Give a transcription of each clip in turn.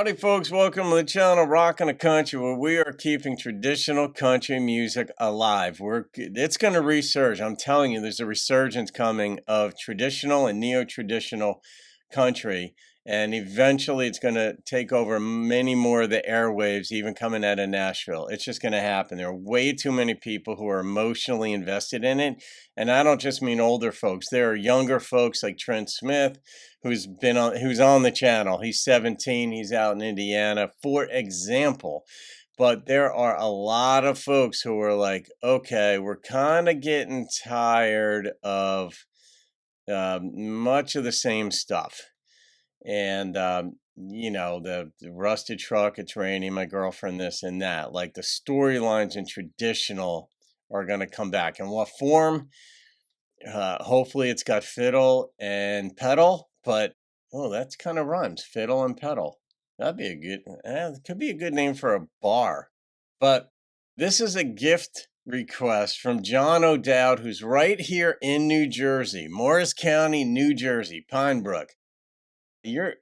Howdy, folks. Welcome to the channel Rockin' the Country, where we are keeping traditional country music alive. It's going to resurge. I'm telling you, there's a resurgence coming of traditional and neo-traditional country, and eventually it's going to take over many more of the airwaves, even coming out of Nashville. It's just going to happen. There are way too many people who are emotionally invested in it, and I don't just mean older folks. There are younger folks like Trent Smith, who's on the channel. He's 17. He's out in Indiana, for example. But there are a lot of folks who are like, okay, we're kind of getting tired of much of the same stuff. And the rusted truck, it's raining, my girlfriend, this and that. Like, the storylines in traditional are going to come back. In what form? Hopefully it's got fiddle and pedal, but that's kind of rhymes, fiddle and pedal. That'd be it could be a good name for a bar. But this is a gift request from John O'Dowd, who's right here in New Jersey, Morris County, New Jersey, Pine Brook. I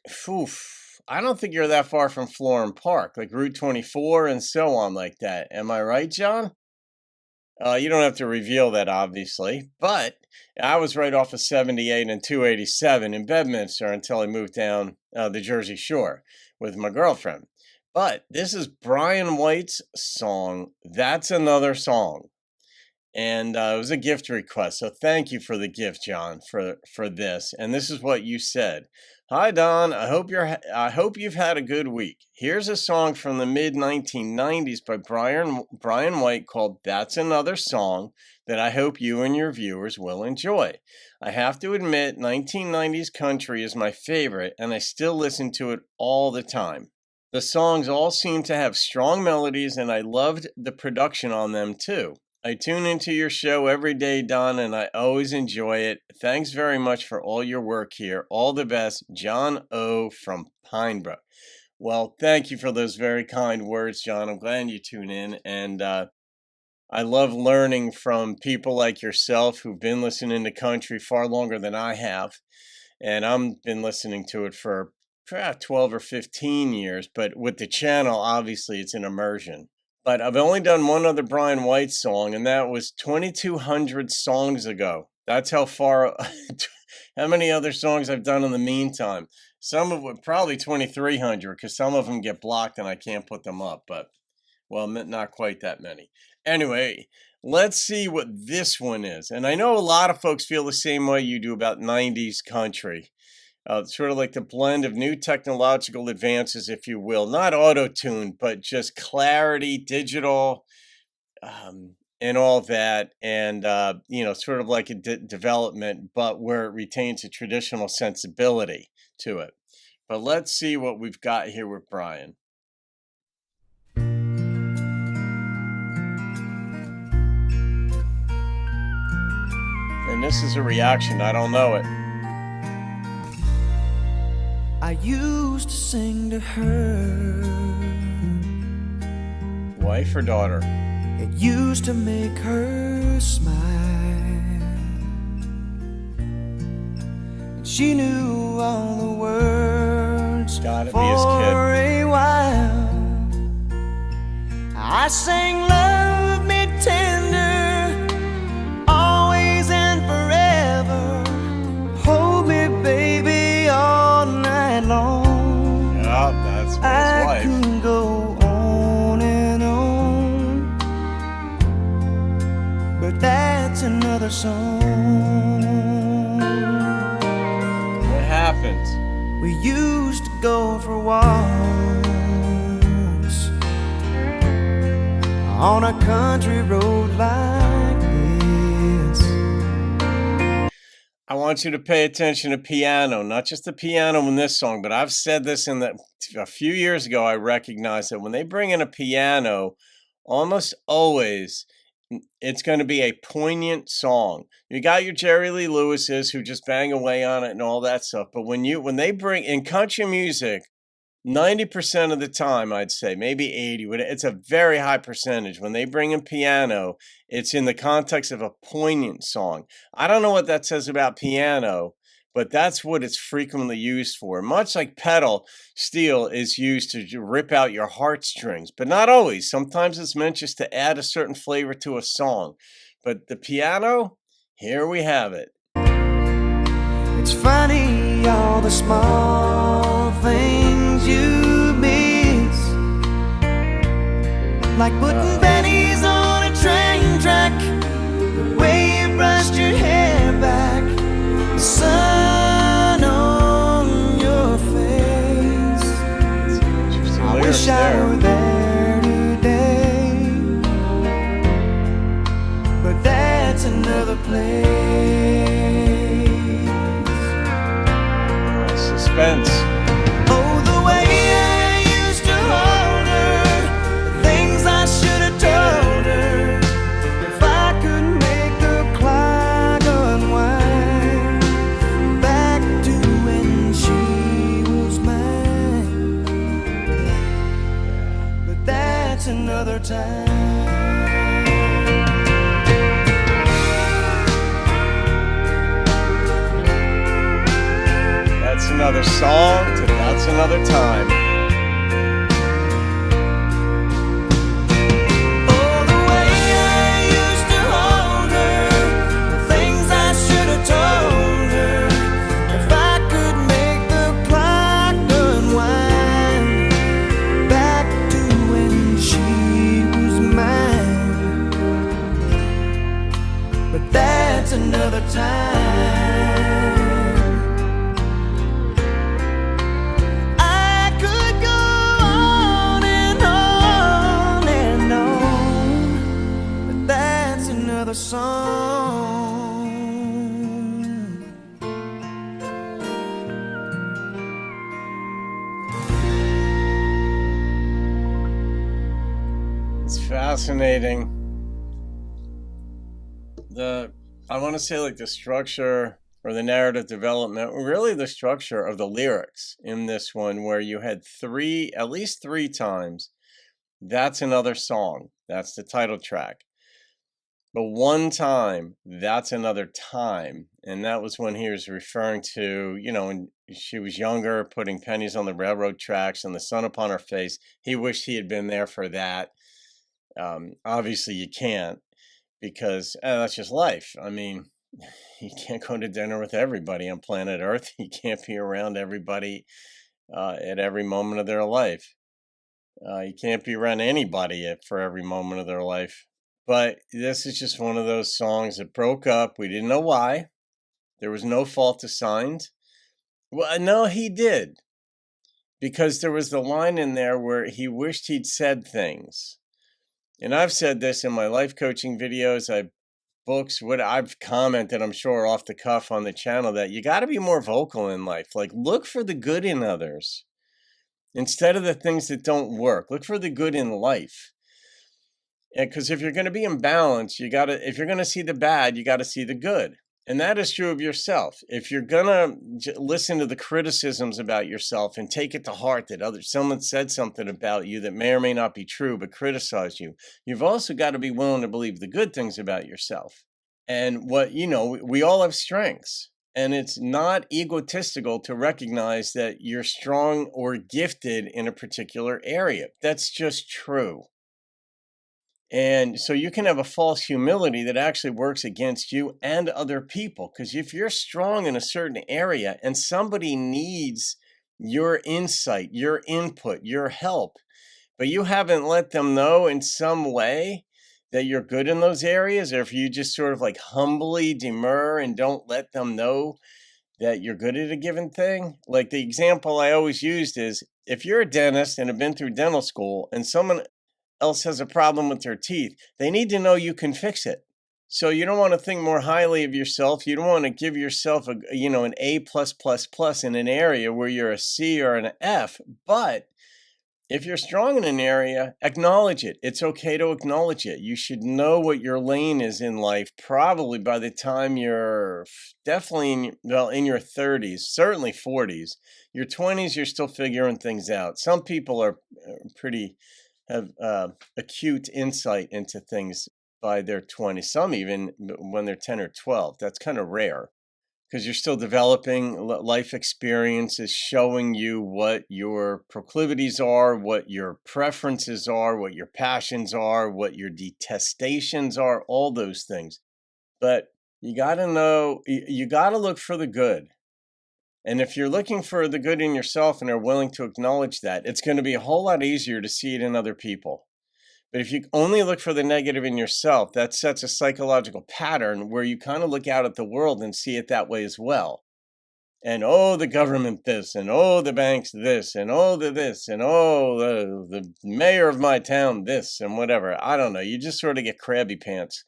don't think you're that far from Florham Park, like Route 24 and so on like that. Am I right, John? You don't have to reveal that, obviously, but I was right off of 78 and 287 in Bedminster until I moved down the Jersey Shore with my girlfriend. But this is Bryan White's song, That's Another Song. And it was a gift request, so thank you for the gift, John, for this. And this is what you said. Hi, Don. I hope you've had a good week. Here's a song from the mid 1990s by Bryan White called "That's Another Song" that I hope you and your viewers will enjoy. I have to admit, 1990s country is my favorite, and I still listen to it all the time. The songs all seem to have strong melodies, and I loved the production on them too. I tune into your show every day, Don, and I always enjoy it. Thanks very much for all your work here. All the best, John O. from Pine Brook. Well, thank you for those very kind words, John. I'm glad you tune in, and I love learning from people like yourself who've been listening to country far longer than I have, and I've been listening to it for 12 or 15 years, but with the channel, obviously, it's an immersion. But I've only done one other Bryan White song, and that was 2,200 songs ago. That's how far, how many other songs I've done in the meantime. Some of it, probably 2,300, because some of them get blocked and I can't put them up. But, well, not quite that many. Anyway, let's see what this one is. And I know a lot of folks feel the same way you do about 90s country. Sort of like the blend of new technological advances, if you will, not auto-tuned, but just clarity, digital, and all that. And, sort of like a development, but where it retains a traditional sensibility to it. But let's see what we've got here with Bryan. And this is a reaction. I don't know it. I used to sing to her. Wife or daughter? It used to make her smile. And she knew all the words Gotta for be his kid. a while. I sang love me tender, always and forever. Hold me, baby, all night long. Yeah, that's his wife. I can go on and on, but that's another song. What happens? We used to go for walks on a country road like this. I want you to pay attention to piano, not just the piano in this song, but I've said this a few years ago. I recognize that when they bring in a piano, almost always it's going to be a poignant song. You got your Jerry Lee Lewis's who just bang away on it and all that stuff. But when they bring in country music, 90% of the time, I'd say, maybe 80, but it's a very high percentage. When they bring in piano, it's in the context of a poignant song. I don't know what that says about piano, but that's what it's frequently used for. Much like pedal steel is used to rip out your heartstrings, but not always. Sometimes it's meant just to add a certain flavor to a song. But the piano, here we have it. It's funny all the small things you miss, like putting pennies on a train track, the way you brushed your hair back, the sun on your face. I wish I were there today, but that's another place. Suspense. Oh, the way I used to hold her, the things I should have told her. If I could make the clock unwind back to when she was mine, but that's another time. That's another song to That's Another Time. Oh, the way I used to hold her, the things I should have told her. If I could make the clock unwind back to when she was mine, but that's another time. Song. It's fascinating. I want to say like the structure or the narrative development, or really the structure of the lyrics in this one, where you had at least three times, that's another song. That's the title track. But one time, that's another time. And that was when he was referring to, when she was younger, putting pennies on the railroad tracks and the sun upon her face. He wished he had been there for that. Obviously, you can't, because that's just life. I mean, you can't go to dinner with everybody on planet Earth. You can't be around everybody at every moment of their life. You can't be around anybody for every moment of their life. But this is just one of those songs that broke up. We didn't know why. There was no fault assigned. Well, no, he did. Because there was the line in there where he wished he'd said things. And I've said this in my life coaching videos, books, what I've commented, I'm sure, off the cuff on the channel, that you got to be more vocal in life. Like, look for the good in others instead of the things that don't work. Look for the good in life. Because if you're going to be in balance, if you're going to see the bad, you got to see the good. And that is true of yourself. If you're going to listen to the criticisms about yourself and take it to heart that someone said something about you that may or may not be true, but criticize you, you've also got to be willing to believe the good things about yourself. And we all have strengths. And it's not egotistical to recognize that you're strong or gifted in a particular area. That's just true. And so you can have a false humility that actually works against you and other people. Because if you're strong in a certain area and somebody needs your insight, your input, your help, but you haven't let them know in some way that you're good in those areas, or if you just sort of like humbly demur and don't let them know that you're good at a given thing. Like the example I always used is, if you're a dentist and have been through dental school and someone else has a problem with their teeth, they need to know you can fix it. So you don't want to think more highly of yourself. You don't want to give yourself an A+++ in an area where you're a C or an F. But if you're strong in an area, acknowledge it. It's okay to acknowledge it. You should know what your lane is in life probably by the time you're definitely in your 30s, certainly 40s. Your 20s, you're still figuring things out. Some people are have acute insight into things by their 20s, some even when they're 10 or 12. That's kind of rare. because you're still developing. Life experience is showing you what your proclivities are, what your preferences are, what your passions are, what your detestations are, all those things. But you got to know, you got to look for the good. And if you're looking for the good in yourself and are willing to acknowledge that, it's going to be a whole lot easier to see it in other people. But if you only look for the negative in yourself, that sets a psychological pattern where you kind of look out at the world and see it that way as well. And oh, the government this, and oh, the banks this, and oh, the this, and oh, the mayor of my town this, and whatever. I don't know. You just sort of get crabby pants.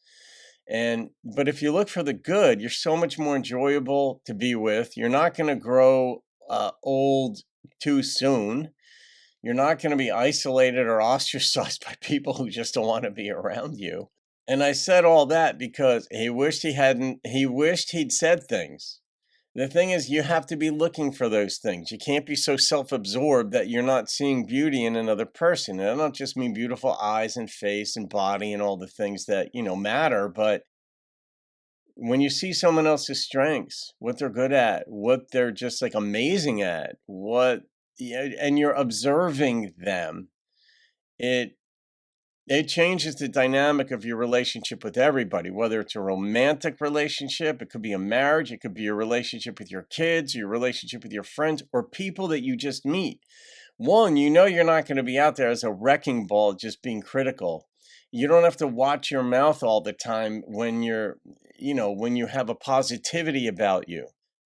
But if you look for the good, you're so much more enjoyable to be with. You're not going to grow old too soon. You're not going to be isolated or ostracized by people who just don't want to be around you. And I said all that because he wished he'd said things. The thing is, you have to be looking for those things. You can't be so self-absorbed that you're not seeing beauty in another person. And I don't just mean beautiful eyes and face and body and all the things that, matter, but when you see someone else's strengths, what they're good at, what they're just like amazing at, and you're observing them, it changes the dynamic of your relationship with everybody, whether it's a romantic relationship, it could be a marriage, it could be a relationship with your kids, your relationship with your friends, or people that you just meet. One, you're not going to be out there as a wrecking ball just being critical. You don't have to watch your mouth all the time when when you have a positivity about you.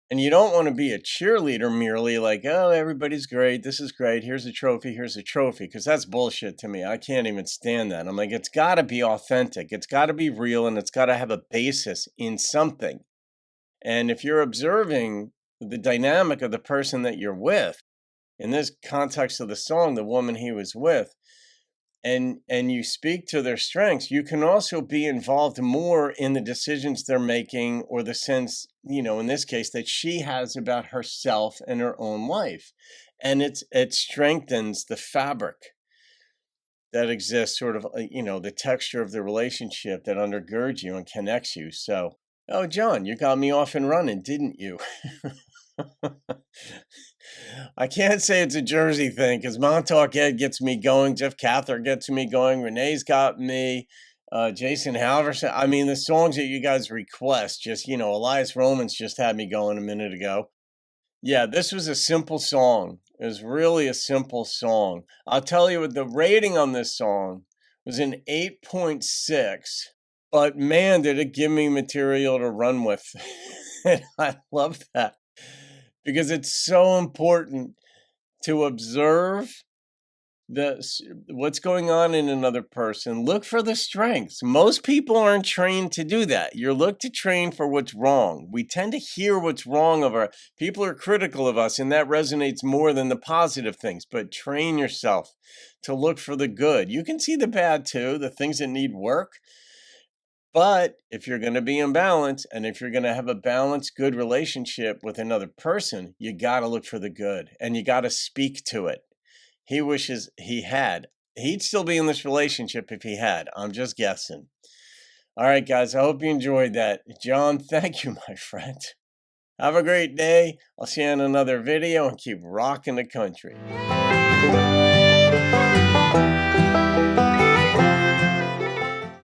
And you don't want to be a cheerleader merely like, oh, everybody's great. This is great. Here's a trophy. Here's a trophy. Because that's bullshit to me. I can't even stand that. I'm like, it's got to be authentic. It's got to be real. And it's got to have a basis in something. And if you're observing the dynamic of the person that you're with, in this context of the song, the woman he was with, and you speak to their strengths, you can also be involved more in the decisions they're making, or the sense, in this case, that she has about herself and her own life. And it strengthens the fabric that exists, sort of, the texture of the relationship that undergirds you and connects you. So, oh, John, you got me off and running, didn't you? I can't say it's a Jersey thing because Montauk Ed gets me going. Jeff Cather gets me going. Renee's got me. Jason Halverson. I mean, the songs that you guys request, just, Elias Romans just had me going a minute ago. Yeah, this was a simple song. It was really a simple song. I'll tell you what, the rating on this song was an 8.6. But man, did it give me material to run with. And I love that. Because it's so important to observe what's going on in another person. Look for the strengths. Most people aren't trained to do that. You're looked to train for what's wrong. We tend to hear what's wrong of our people are critical of us, and that resonates more than the positive things. But train yourself to look for the good. You can see the bad too, the things that need work. But if you're going to be in balance, and if you're going to have a balanced, good relationship with another person, you got to look for the good, and you got to speak to it. He wishes he had. He'd still be in this relationship if he had. I'm just guessing. All right, guys, I hope you enjoyed that. John, thank you, my friend. Have a great day. I'll see you in another video, and keep rocking the country.